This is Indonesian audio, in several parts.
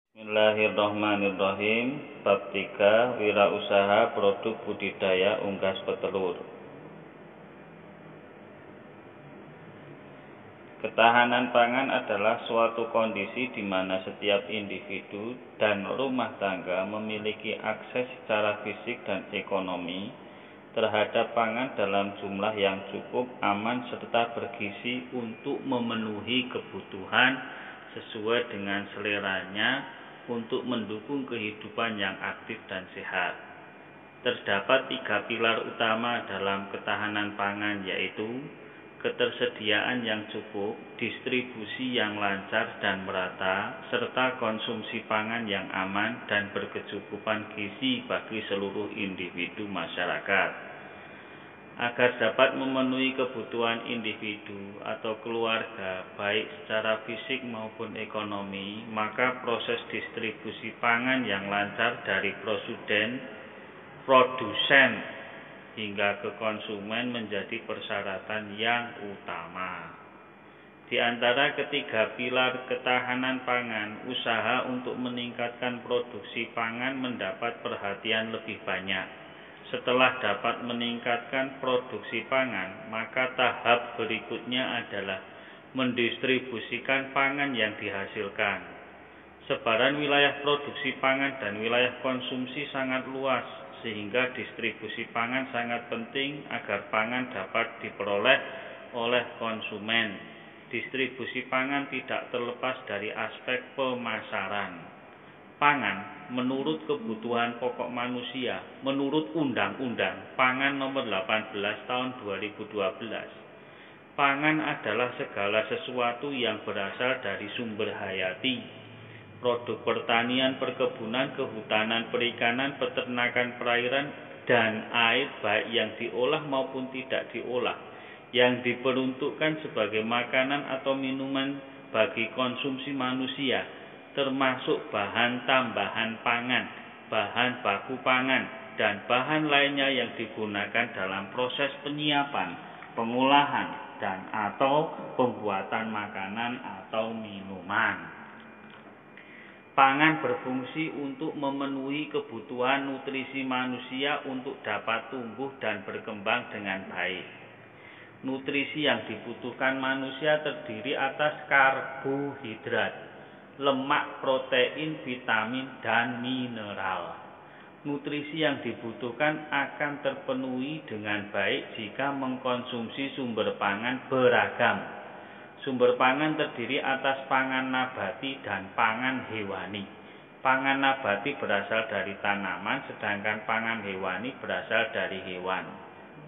Bismillahirrahmanirrahim. Bab 3, wirausaha produk budidaya unggas petelur. Ketahanan pangan adalah suatu kondisi di mana setiap individu dan rumah tangga memiliki akses secara fisik dan ekonomi terhadap pangan dalam jumlah yang cukup, aman, serta bergizi untuk memenuhi kebutuhan sesuai dengan seleranya untuk mendukung kehidupan yang aktif dan sehat. Terdapat 3 pilar utama dalam ketahanan pangan, yaitu ketersediaan yang cukup, distribusi yang lancar dan merata, serta konsumsi pangan yang aman dan berkecukupan gizi bagi seluruh individu masyarakat. Agar dapat memenuhi kebutuhan individu atau keluarga, baik secara fisik maupun ekonomi, maka proses distribusi pangan yang lancar dari produsen hingga ke konsumen menjadi persyaratan yang utama. Di antara ketiga pilar ketahanan pangan, usaha untuk meningkatkan produksi pangan mendapat perhatian lebih banyak. Setelah dapat meningkatkan produksi pangan, maka tahap berikutnya adalah mendistribusikan pangan yang dihasilkan. Sebaran wilayah produksi pangan dan wilayah konsumsi sangat luas, sehingga distribusi pangan sangat penting agar pangan dapat diperoleh oleh konsumen. Distribusi pangan tidak terlepas dari aspek pemasaran. Pangan menurut kebutuhan pokok manusia, menurut Undang-Undang Pangan Nomor 18 Tahun 2012. Pangan adalah segala sesuatu yang berasal dari sumber hayati. Produk pertanian, perkebunan, kehutanan, perikanan, peternakan, perairan, dan air, baik yang diolah maupun tidak diolah, yang diperuntukkan sebagai makanan atau minuman bagi konsumsi manusia, termasuk bahan tambahan pangan, bahan baku pangan, dan bahan lainnya yang digunakan dalam proses penyiapan, pengolahan, dan atau pembuatan makanan atau minuman. Pangan berfungsi untuk memenuhi kebutuhan nutrisi manusia untuk dapat tumbuh dan berkembang dengan baik. Nutrisi yang dibutuhkan manusia terdiri atas karbohidrat, lemak, protein, vitamin, dan mineral. Nutrisi yang dibutuhkan akan terpenuhi dengan baik jika mengkonsumsi sumber pangan beragam. Sumber pangan terdiri atas pangan nabati dan pangan hewani. Pangan nabati berasal dari tanaman, sedangkan pangan hewani berasal dari hewan,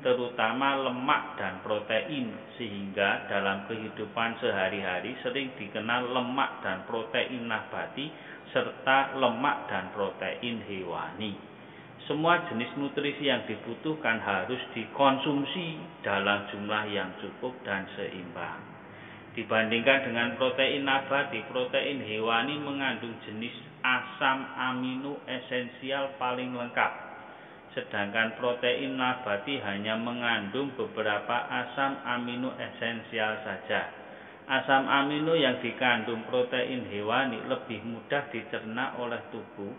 terutama lemak dan protein, sehingga dalam kehidupan sehari-hari sering dikenal lemak dan protein nabati serta lemak dan protein hewani. Semua jenis nutrisi yang dibutuhkan harus dikonsumsi dalam jumlah yang cukup dan seimbang. Dibandingkan dengan protein nabati, protein hewani mengandung jenis asam amino esensial paling lengkap. Sedangkan protein nabati hanya mengandung beberapa asam amino esensial saja. Asam amino yang dikandung protein hewani lebih mudah dicerna oleh tubuh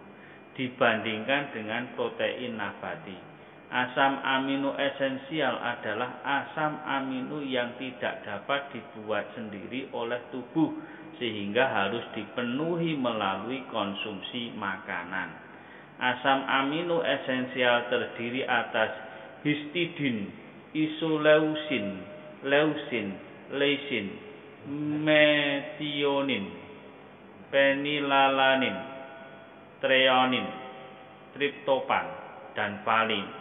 dibandingkan dengan protein nabati. Asam amino esensial adalah asam amino yang tidak dapat dibuat sendiri oleh tubuh, sehingga harus dipenuhi melalui konsumsi makanan. Asam amino esensial terdiri atas histidin, isoleusin, leusin, leusin, metionin, fenilalanin, treonin, triptopan, dan valin.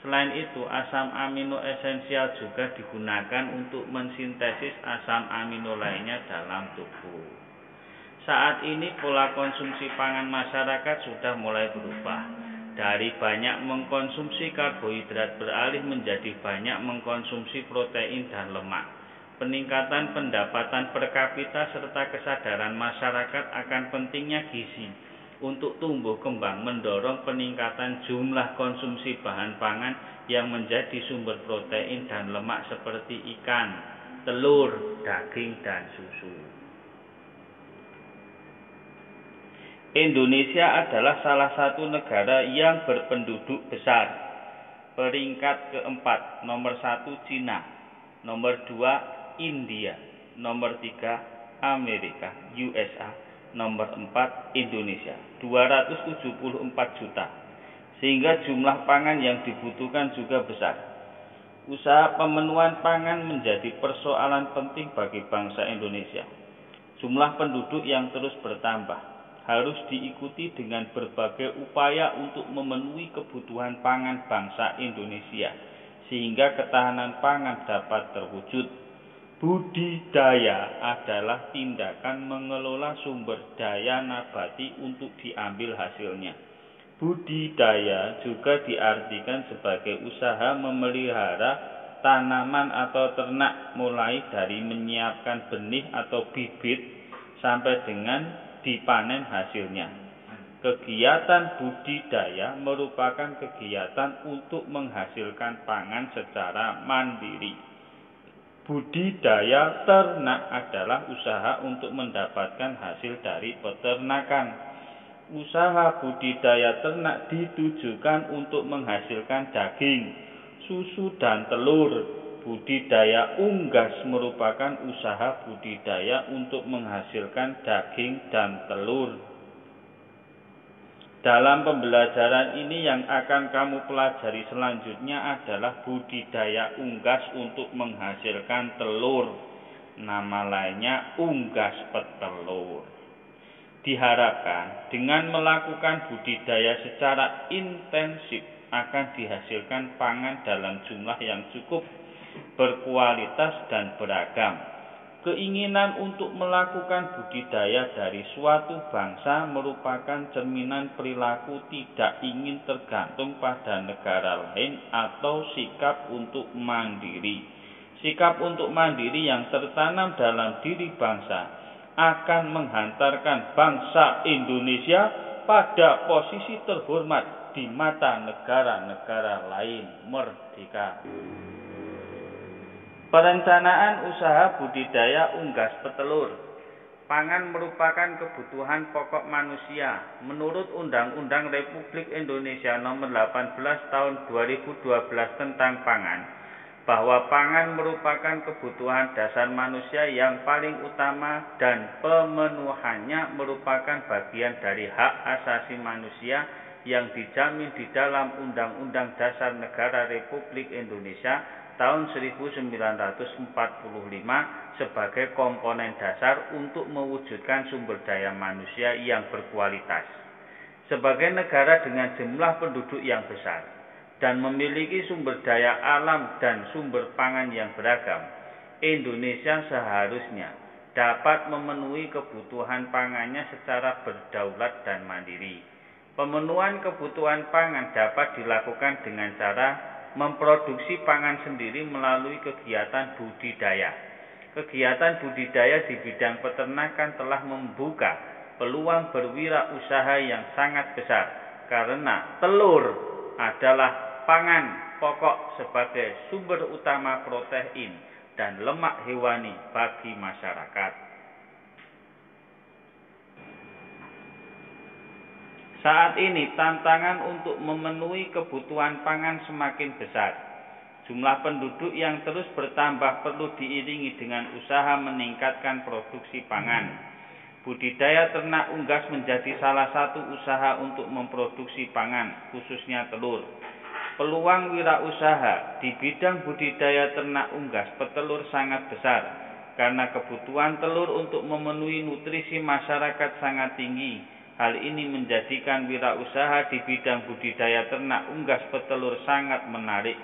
Selain itu, asam amino esensial juga digunakan untuk mensintesis asam amino lainnya dalam tubuh. Saat ini pola konsumsi pangan masyarakat sudah mulai berubah. Dari banyak mengkonsumsi karbohidrat beralih menjadi banyak mengkonsumsi protein dan lemak. Peningkatan pendapatan per kapita serta kesadaran masyarakat akan pentingnya gizi untuk tumbuh kembang mendorong peningkatan jumlah konsumsi bahan pangan yang menjadi sumber protein dan lemak seperti ikan, telur, daging, dan susu. Indonesia adalah salah satu negara yang berpenduduk besar. Peringkat keempat, nomor 1 Cina, nomor 2 India, nomor 3 Amerika, USA, nomor 4 Indonesia, 274 juta. Sehingga jumlah pangan yang dibutuhkan juga besar. Usaha pemenuhan pangan menjadi persoalan penting bagi bangsa Indonesia. Jumlah penduduk yang terus bertambah harus diikuti dengan berbagai upaya untuk memenuhi kebutuhan pangan bangsa Indonesia, sehingga ketahanan pangan dapat terwujud. Budidaya adalah tindakan mengelola sumber daya nabati untuk diambil hasilnya. Budidaya juga diartikan sebagai usaha memelihara tanaman atau ternak, mulai dari menyiapkan benih atau bibit sampai dengan dipanen hasilnya. Kegiatan budidaya merupakan kegiatan untuk menghasilkan pangan secara mandiri. Budidaya ternak adalah usaha untuk mendapatkan hasil dari peternakan. Usaha budidaya ternak ditujukan untuk menghasilkan daging, susu, dan telur. Budidaya unggas merupakan usaha budidaya untuk menghasilkan daging dan telur. Dalam pembelajaran ini yang akan kamu pelajari selanjutnya adalah budidaya unggas untuk menghasilkan telur. Nama lainnya unggas petelur. Diharapkan dengan melakukan budidaya secara intensif akan dihasilkan pangan dalam jumlah yang cukup, berkualitas, dan beragam. Keinginan untuk melakukan budidaya dari suatu bangsa merupakan cerminan perilaku tidak ingin tergantung pada negara lain atau sikap untuk mandiri. Sikap untuk mandiri yang tertanam dalam diri bangsa akan menghantarkan bangsa Indonesia pada posisi terhormat di mata negara-negara lain merdeka. Perencanaan usaha budidaya unggas petelur. Pangan merupakan kebutuhan pokok manusia. Menurut Undang-Undang Republik Indonesia Nomor 18 Tahun 2012 tentang pangan, bahwa pangan merupakan kebutuhan dasar manusia yang paling utama dan pemenuhannya merupakan bagian dari hak asasi manusia yang dijamin di dalam Undang-Undang Dasar Negara Republik Indonesia tahun 1945 sebagai komponen dasar untuk mewujudkan sumber daya manusia yang berkualitas. Sebagai negara dengan jumlah penduduk yang besar dan memiliki sumber daya alam dan sumber pangan yang beragam, Indonesia seharusnya dapat memenuhi kebutuhan pangannya secara berdaulat dan mandiri. Pemenuhan kebutuhan pangan dapat dilakukan dengan cara memproduksi pangan sendiri melalui kegiatan budidaya. Kegiatan budidaya di bidang peternakan telah membuka peluang berwirausaha yang sangat besar karena telur adalah pangan pokok sebagai sumber utama protein dan lemak hewani bagi masyarakat. Saat ini tantangan untuk memenuhi kebutuhan pangan semakin besar. Jumlah penduduk yang terus bertambah perlu diiringi dengan usaha meningkatkan produksi pangan. Budidaya ternak unggas menjadi salah satu usaha untuk memproduksi pangan, khususnya telur. Peluang wirausaha di bidang budidaya ternak unggas petelur sangat besar, karena kebutuhan telur untuk memenuhi nutrisi masyarakat sangat tinggi. Hal ini menjadikan wirausaha di bidang budidaya ternak unggas petelur sangat menarik.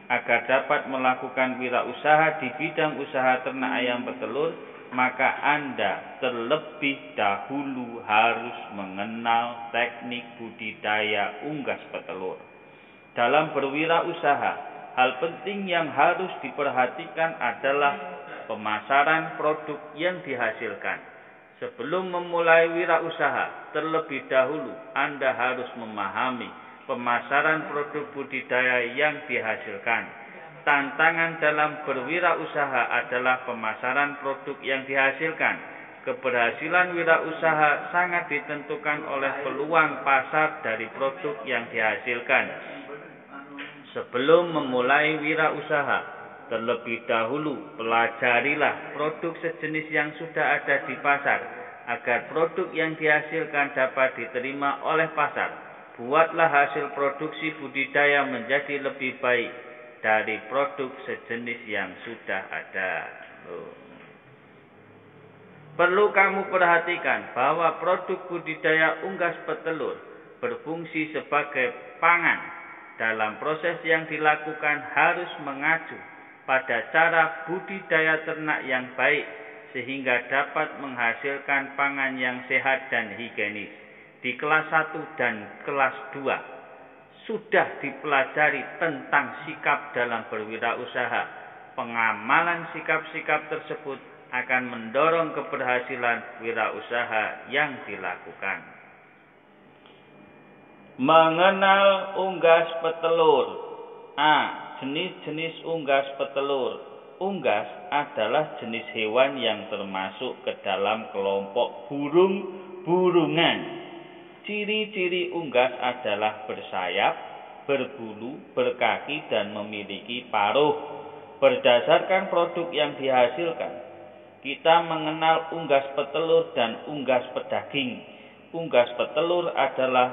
Agar dapat melakukan wirausaha di bidang usaha ternak ayam petelur, maka Anda terlebih dahulu harus mengenal teknik budidaya unggas petelur. Dalam berwirausaha, hal penting yang harus diperhatikan adalah pemasaran produk yang dihasilkan. Sebelum memulai wirausaha, terlebih dahulu Anda harus memahami pemasaran produk budidaya yang dihasilkan. Tantangan dalam berwirausaha adalah pemasaran produk yang dihasilkan, Keberhasilan wirausaha sangat ditentukan oleh peluang pasar dari produk yang dihasilkan. Sebelum memulai wirausaha, terlebih dahulu pelajarilah produk sejenis yang sudah ada di pasar, agar produk yang dihasilkan dapat diterima oleh pasar. Buatlah hasil produksi budidaya menjadi lebih baik dari produk sejenis yang sudah ada. Perlu kamu perhatikan bahwa produk budidaya unggas petelur berfungsi sebagai pangan. Dalam proses yang dilakukan harus mengacu pada cara budidaya ternak yang baik sehingga dapat menghasilkan pangan yang sehat dan higienis. Di kelas 1 dan kelas 2 sudah dipelajari tentang sikap dalam berwirausaha. Pengamalan sikap-sikap tersebut akan mendorong keberhasilan wirausaha yang dilakukan. Mengenal unggas petelur. A. Jenis-jenis unggas petelur. Unggas adalah jenis hewan yang termasuk ke dalam kelompok burung-burungan. Ciri-ciri unggas adalah bersayap, berbulu, berkaki, dan memiliki paruh. Berdasarkan produk yang dihasilkan, kita mengenal unggas petelur dan unggas pedaging. Unggas petelur adalah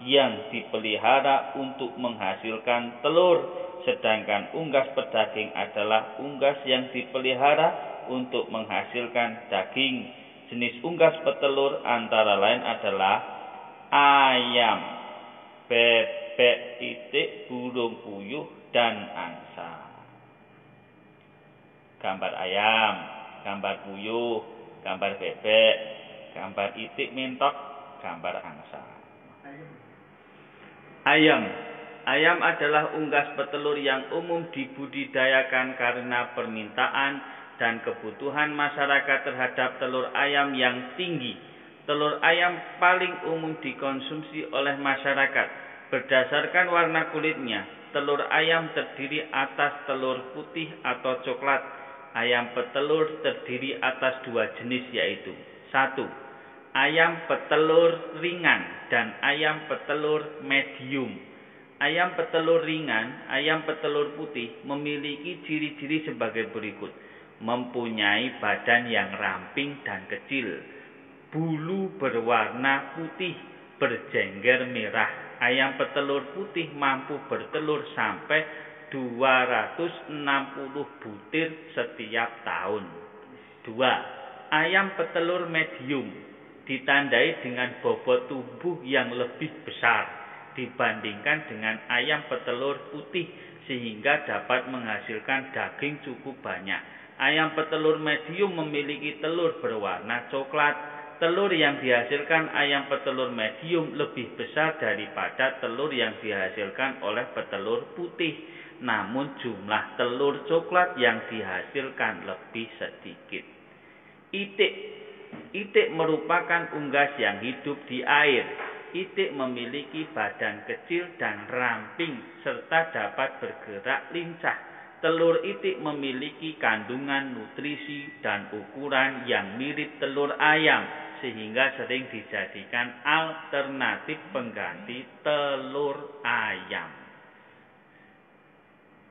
yang dipelihara untuk menghasilkan telur, sedangkan unggas pedaging adalah unggas yang dipelihara untuk menghasilkan daging. Jenis unggas petelur antara lain adalah ayam, bebek, itik, burung puyuh, dan angsa. Gambar ayam, gambar puyuh, gambar bebek, gambar itik mentok, gambar angsa. Ayam adalah unggas petelur yang umum dibudidayakan karena permintaan dan kebutuhan masyarakat terhadap telur ayam yang tinggi. Telur ayam paling umum dikonsumsi oleh masyarakat. Berdasarkan warna kulitnya, telur ayam terdiri atas telur putih atau coklat. Ayam petelur terdiri atas 2 jenis, yaitu 1. Ayam petelur ringan dan ayam petelur medium. Ayam petelur ringan, ayam petelur putih memiliki ciri-ciri sebagai berikut. Mempunyai badan yang ramping dan kecil. Bulu berwarna putih berjengger merah. Ayam petelur putih mampu bertelur sampai 260 butir setiap tahun. 2. Ayam petelur medium ditandai dengan bobot tubuh yang lebih besar dibandingkan dengan ayam petelur putih sehingga dapat menghasilkan daging cukup banyak. Ayam petelur medium memiliki telur berwarna coklat. Telur yang dihasilkan ayam petelur medium lebih besar daripada telur yang dihasilkan oleh petelur putih. Namun jumlah telur coklat yang dihasilkan lebih sedikit. Itik merupakan unggas yang hidup di air. Itik memiliki badan kecil dan ramping serta dapat bergerak lincah. Telur itik memiliki kandungan nutrisi dan ukuran yang mirip telur ayam sehingga sering dijadikan alternatif pengganti telur ayam.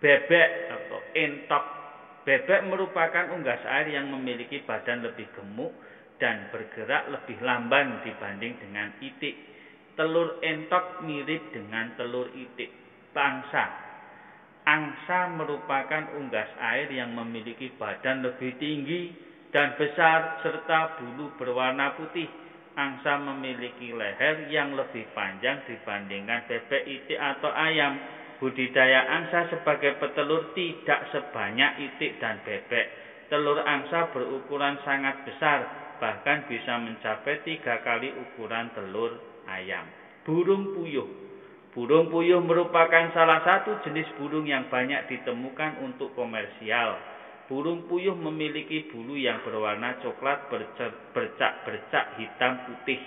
Bebek atau entok. Bebek merupakan unggas air yang memiliki badan lebih gemuk dan bergerak lebih lamban dibanding dengan itik. Telur entok mirip dengan telur itik. Angsa merupakan unggas air yang memiliki badan lebih tinggi dan besar serta bulu berwarna putih. Angsa memiliki leher yang lebih panjang dibandingkan bebek, itik, atau ayam. Budidaya angsa sebagai petelur tidak sebanyak itik dan bebek. Telur angsa berukuran sangat besar, bahkan bisa mencapai 3 kali ukuran telur ayam. Burung puyuh. Burung puyuh merupakan salah satu jenis burung yang banyak ditemukan untuk komersial. Burung puyuh memiliki bulu yang berwarna coklat bercak-bercak hitam putih.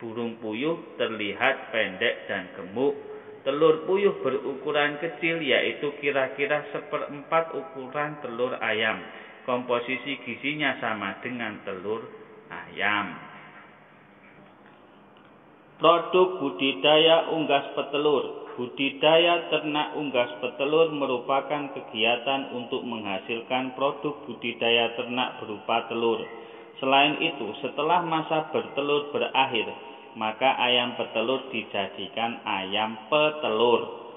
Burung puyuh terlihat pendek dan gemuk. Telur puyuh berukuran kecil, yaitu kira-kira 1/4 ukuran telur ayam. Komposisi gizinya sama dengan telur ayam. Produk budidaya unggas petelur. Budidaya ternak unggas petelur merupakan kegiatan untuk menghasilkan produk budidaya ternak berupa telur. Selain itu, setelah masa bertelur berakhir, maka ayam petelur dijadikan ayam petelur.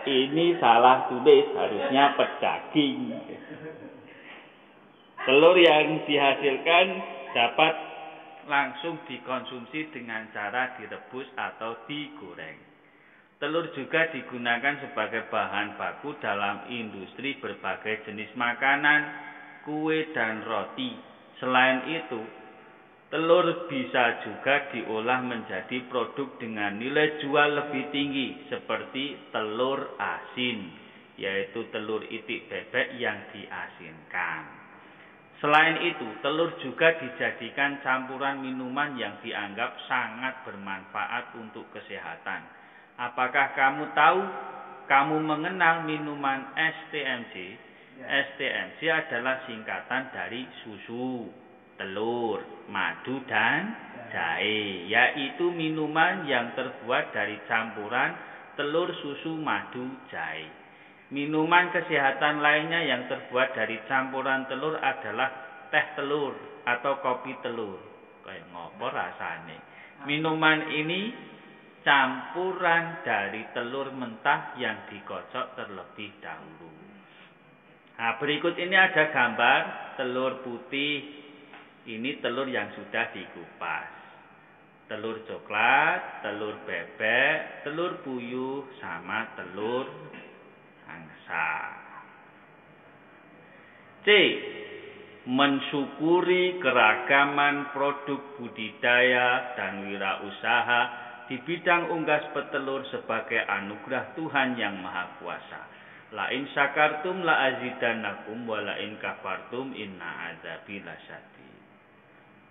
Ini salah tulis, harusnya pedaging. Telur yang dihasilkan dapat langsung dikonsumsi dengan cara direbus atau digoreng. Telur juga digunakan sebagai bahan baku dalam industri berbagai jenis makanan, kue, dan roti. Selain itu, telur bisa juga diolah menjadi produk dengan nilai jual lebih tinggi seperti telur asin, yaitu telur itik bebek yang diasinkan. Selain itu, telur juga dijadikan campuran minuman yang dianggap sangat bermanfaat untuk kesehatan. Apakah kamu tahu? Kamu mengenal minuman STMJ? STMJ adalah singkatan dari susu, telur, madu, dan jahe, yaitu minuman yang terbuat dari campuran telur, susu, madu, jahe. Minuman kesehatan lainnya yang terbuat dari campuran telur adalah teh telur atau kopi telur. Kayak ngopo rasane. Minuman ini campuran dari telur mentah yang dikocok terlebih dahulu. Nah, berikut ini ada gambar telur putih. Ini telur yang sudah dikupas. Telur coklat, telur bebek, telur puyuh, sama telur angsa. C. Mensyukuri keragaman produk budidaya dan wirausaha di bidang unggas petelur sebagai anugerah Tuhan yang Maha Kuasa. La in syakartum la azidannakum wa la in kafartum inna adzabi lasyadid.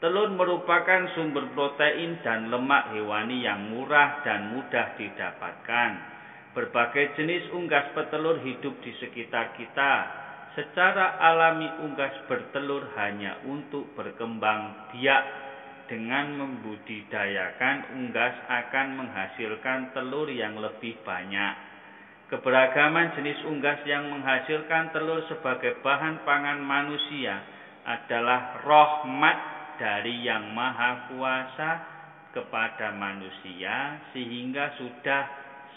Telur merupakan sumber protein dan lemak hewani yang murah dan mudah didapatkan. Berbagai jenis unggas petelur hidup di sekitar kita. Secara alami unggas bertelur hanya untuk berkembang biak. Dengan membudidayakan unggas akan menghasilkan telur yang lebih banyak. Keberagaman jenis unggas yang menghasilkan telur sebagai bahan pangan manusia adalah rahmat dari Yang Maha Kuasa kepada manusia, sehingga sudah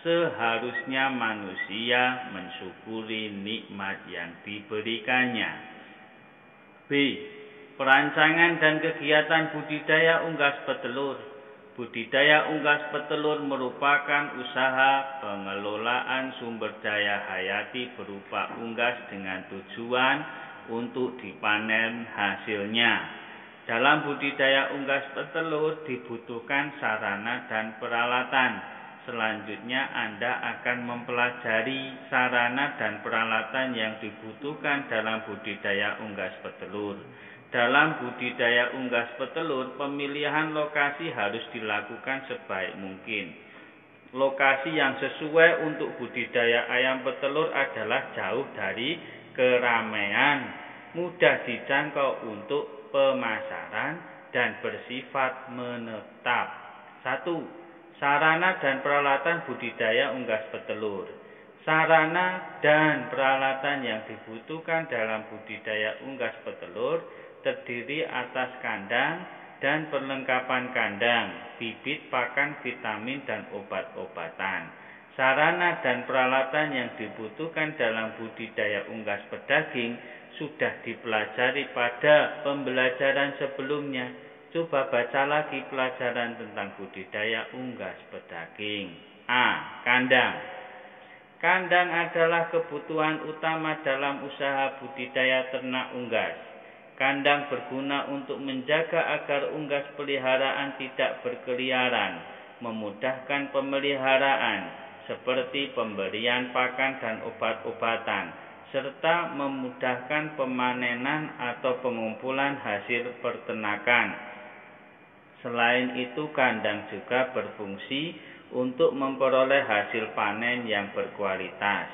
seharusnya manusia mensyukuri nikmat yang diberikannya. B. Perancangan dan kegiatan budidaya unggas petelur. Budidaya unggas petelur merupakan usaha pengelolaan sumber daya hayati berupa unggas dengan tujuan untuk dipanen hasilnya. Dalam budidaya unggas petelur dibutuhkan sarana dan peralatan. Selanjutnya Anda akan mempelajari sarana dan peralatan yang dibutuhkan dalam budidaya unggas petelur. Dalam budidaya unggas petelur, pemilihan lokasi harus dilakukan sebaik mungkin. Lokasi yang sesuai untuk budidaya ayam petelur adalah jauh dari keramaian, mudah dijangkau untuk pemasaran, dan bersifat menetap. 1. Sarana dan peralatan budidaya unggas petelur. Sarana dan peralatan yang dibutuhkan dalam budidaya unggas petelur terdiri atas kandang dan perlengkapan kandang, bibit, pakan, vitamin, dan obat-obatan. Sarana dan peralatan yang dibutuhkan dalam budidaya unggas pedaging sudah dipelajari pada pembelajaran sebelumnya. Coba baca lagi pelajaran tentang budidaya unggas pedaging. A. Kandang. Kandang adalah kebutuhan utama dalam usaha budidaya ternak unggas. Kandang berguna untuk menjaga agar unggas peliharaan tidak berkeliaran, memudahkan pemeliharaan, seperti pemberian pakan dan obat-obatan, serta memudahkan pemanenan atau pengumpulan hasil peternakan. Selain itu, kandang juga berfungsi untuk memperoleh hasil panen yang berkualitas.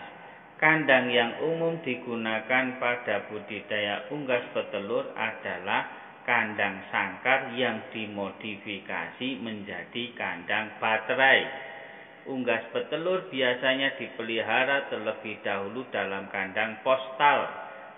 Kandang yang umum digunakan pada budidaya unggas petelur adalah kandang sangkar yang dimodifikasi menjadi kandang baterai. Unggas petelur biasanya dipelihara terlebih dahulu dalam kandang postal,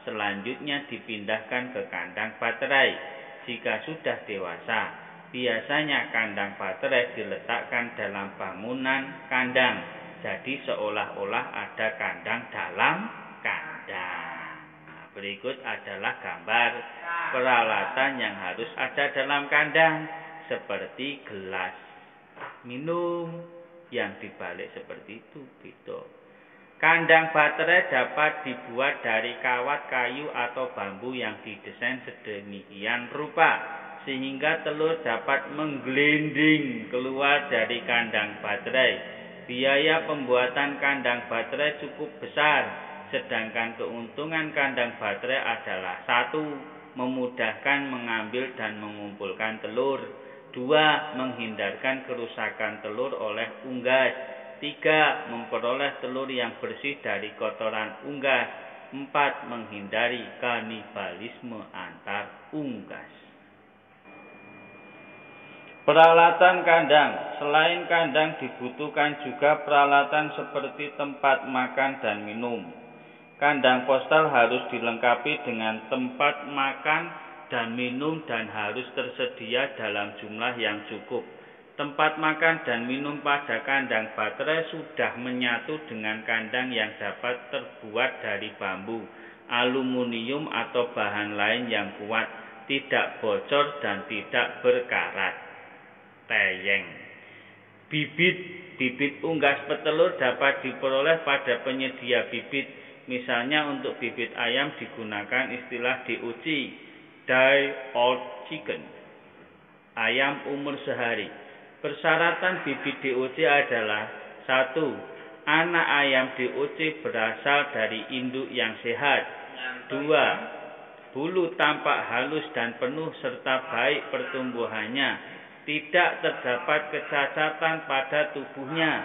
selanjutnya dipindahkan ke kandang baterai. Jika sudah dewasa, biasanya kandang baterai diletakkan dalam bangunan kandang, jadi seolah-olah ada kandang dalam kandang. Nah, berikut adalah gambar peralatan yang harus ada dalam kandang, seperti gelas minum yang dibalik seperti itu. Kandang baterai dapat dibuat dari kawat kayu atau bambu yang didesain sedemikian rupa sehingga telur dapat menggelinding keluar dari kandang baterai. Biaya pembuatan kandang baterai cukup besar, sedangkan keuntungan kandang baterai adalah: 1. Memudahkan mengambil dan mengumpulkan telur. 2. Menghindarkan kerusakan telur oleh unggas. 3. Memperoleh telur yang bersih dari kotoran unggas. 4. Menghindari kanibalisme antar unggas. Peralatan kandang. Selain kandang dibutuhkan juga peralatan seperti tempat makan dan minum. Kandang postal harus dilengkapi dengan tempat makan dan minum dan harus tersedia dalam jumlah yang cukup. Tempat makan dan minum pada kandang baterai sudah menyatu dengan kandang yang dapat terbuat dari bambu, aluminium atau bahan lain yang kuat, tidak bocor dan tidak berkarat. Teyeng. Bibit unggas petelur dapat diperoleh pada penyedia bibit. Misalnya untuk bibit ayam digunakan istilah DOC, Day Old Chicken, ayam umur sehari. Persyaratan bibit DOC adalah: 1. Anak ayam DOC berasal dari induk yang sehat. 2. Bulu tampak halus dan penuh serta baik pertumbuhannya. Tidak terdapat kecacatan pada tubuhnya.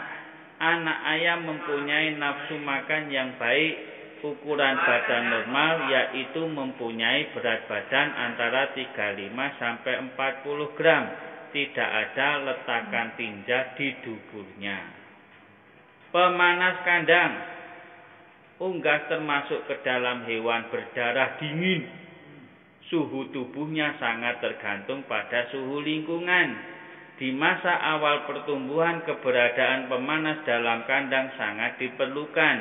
Anak ayam mempunyai nafsu makan yang baik. Ukuran badan normal yaitu mempunyai berat badan antara 35 sampai 40 gram. Tidak ada letakan tinja di duburnya. Pemanas kandang. Unggas termasuk ke dalam hewan berdarah dingin. Suhu tubuhnya sangat tergantung pada suhu lingkungan. Di masa awal pertumbuhan, keberadaan pemanas dalam kandang sangat diperlukan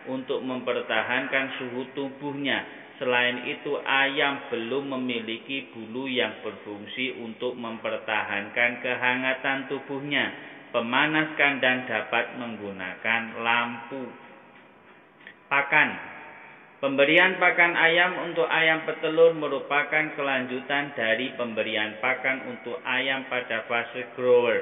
untuk mempertahankan suhu tubuhnya. Selain itu, ayam belum memiliki bulu yang berfungsi untuk mempertahankan kehangatan tubuhnya. Pemanas kandang dapat menggunakan lampu. Pakan. Pemberian pakan ayam untuk ayam petelur merupakan kelanjutan dari pemberian pakan untuk ayam pada fase grower.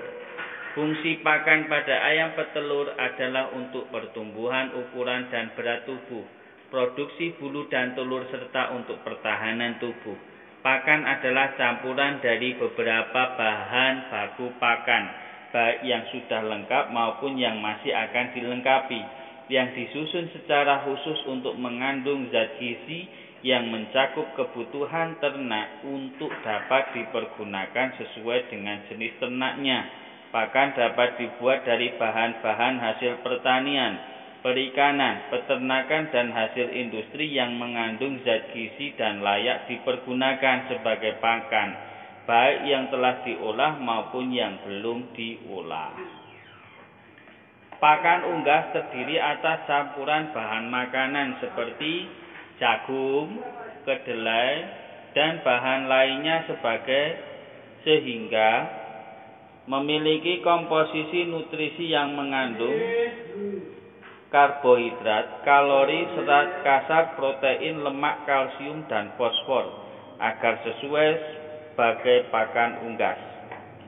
Fungsi pakan pada ayam petelur adalah untuk pertumbuhan, ukuran, dan berat tubuh, produksi bulu dan telur, serta untuk pertahanan tubuh. Pakan adalah campuran dari beberapa bahan baku pakan, baik yang sudah lengkap maupun yang masih akan dilengkapi, yang disusun secara khusus untuk mengandung zat gizi yang mencakup kebutuhan ternak untuk dapat dipergunakan sesuai dengan jenis ternaknya. Pakan dapat dibuat dari bahan-bahan hasil pertanian, perikanan, peternakan, dan hasil industri yang mengandung zat gizi dan layak dipergunakan sebagai pakan, baik yang telah diolah maupun yang belum diolah. Pakan unggas terdiri atas campuran bahan makanan seperti jagung, kedelai, dan bahan lainnya sehingga memiliki komposisi nutrisi yang mengandung karbohidrat, kalori, serat kasar, protein, lemak, kalsium, dan fosfor agar sesuai sebagai pakan unggas.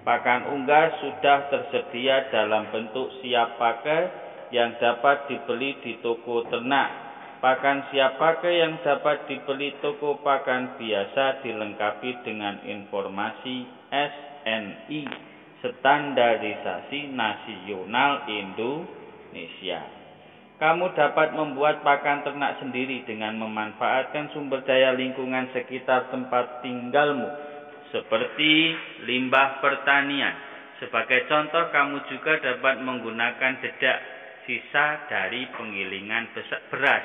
Pakan unggas sudah tersedia dalam bentuk siap pakai yang dapat dibeli di toko ternak. Pakan siap pakai yang dapat dibeli toko pakan biasa dilengkapi dengan informasi SNI, Standarisasi Nasional Indonesia. Kamu dapat membuat pakan ternak sendiri dengan memanfaatkan sumber daya lingkungan sekitar tempat tinggalmu, seperti limbah pertanian. Sebagai contoh, kamu juga dapat menggunakan dedak sisa dari penggilingan beras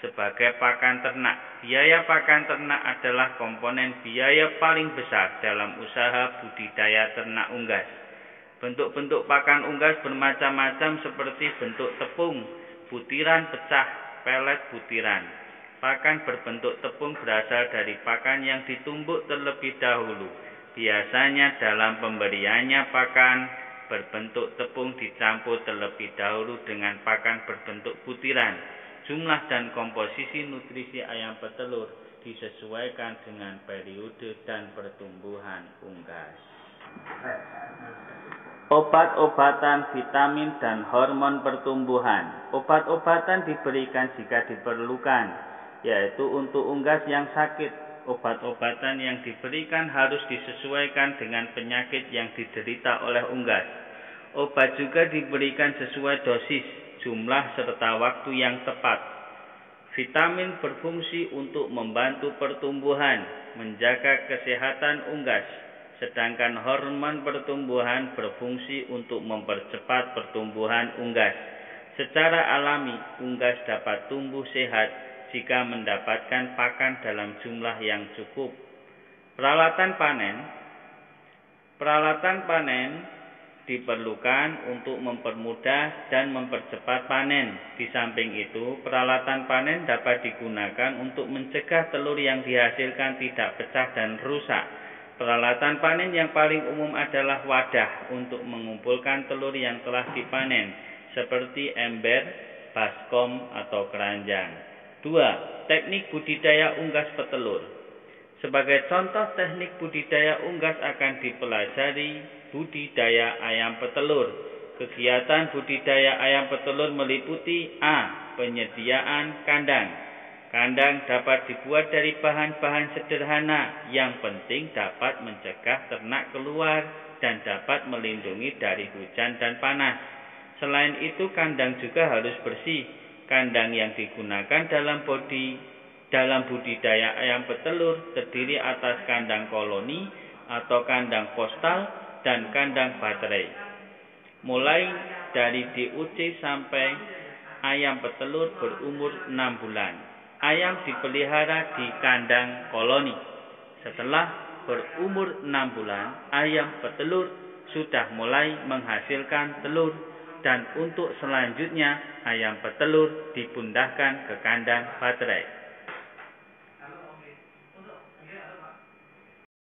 sebagai pakan ternak. Biaya pakan ternak adalah komponen biaya paling besar dalam usaha budidaya ternak unggas. Bentuk-bentuk pakan unggas bermacam-macam seperti bentuk tepung, butiran pecah, pelet butiran. Pakan berbentuk tepung berasal dari pakan yang ditumbuk terlebih dahulu. Biasanya dalam pemberiannya pakan berbentuk tepung dicampur terlebih dahulu dengan pakan berbentuk butiran. Jumlah dan komposisi nutrisi ayam petelur disesuaikan dengan periode dan pertumbuhan unggas. Obat-obatan, vitamin, dan hormon pertumbuhan. Obat-obatan diberikan jika diperlukan, yaitu untuk unggas yang sakit. Obat-obatan yang diberikan harus disesuaikan dengan penyakit yang diderita oleh unggas. Obat juga diberikan sesuai dosis, jumlah, serta waktu yang tepat. Vitamin berfungsi untuk membantu pertumbuhan, menjaga kesehatan unggas, sedangkan hormon pertumbuhan berfungsi untuk mempercepat pertumbuhan unggas. Secara alami, unggas dapat tumbuh sehat jika mendapatkan pakan dalam jumlah yang cukup. Peralatan panen diperlukan untuk mempermudah dan mempercepat panen. Di samping itu, peralatan panen dapat digunakan untuk mencegah telur yang dihasilkan tidak pecah dan rusak. Peralatan panen yang paling umum adalah wadah untuk mengumpulkan telur yang telah dipanen, seperti ember, baskom, atau keranjang. 2. Teknik budidaya unggas petelur. Sebagai contoh teknik budidaya unggas akan dipelajari budidaya ayam petelur. Kegiatan budidaya ayam petelur meliputi A. Penyediaan kandang. Kandang dapat dibuat dari bahan-bahan sederhana, yang penting dapat mencegah ternak keluar dan dapat melindungi dari hujan dan panas. Selain itu, kandang juga harus bersih. Kandang yang digunakan dalam budidaya ayam petelur terdiri atas kandang koloni atau kandang postal dan kandang baterai. Mulai dari DUC sampai ayam petelur berumur 6 bulan. Ayam dipelihara di kandang koloni. Setelah berumur 6 bulan, ayam petelur sudah mulai menghasilkan telur, dan untuk selanjutnya ayam petelur dipindahkan ke kandang baterai.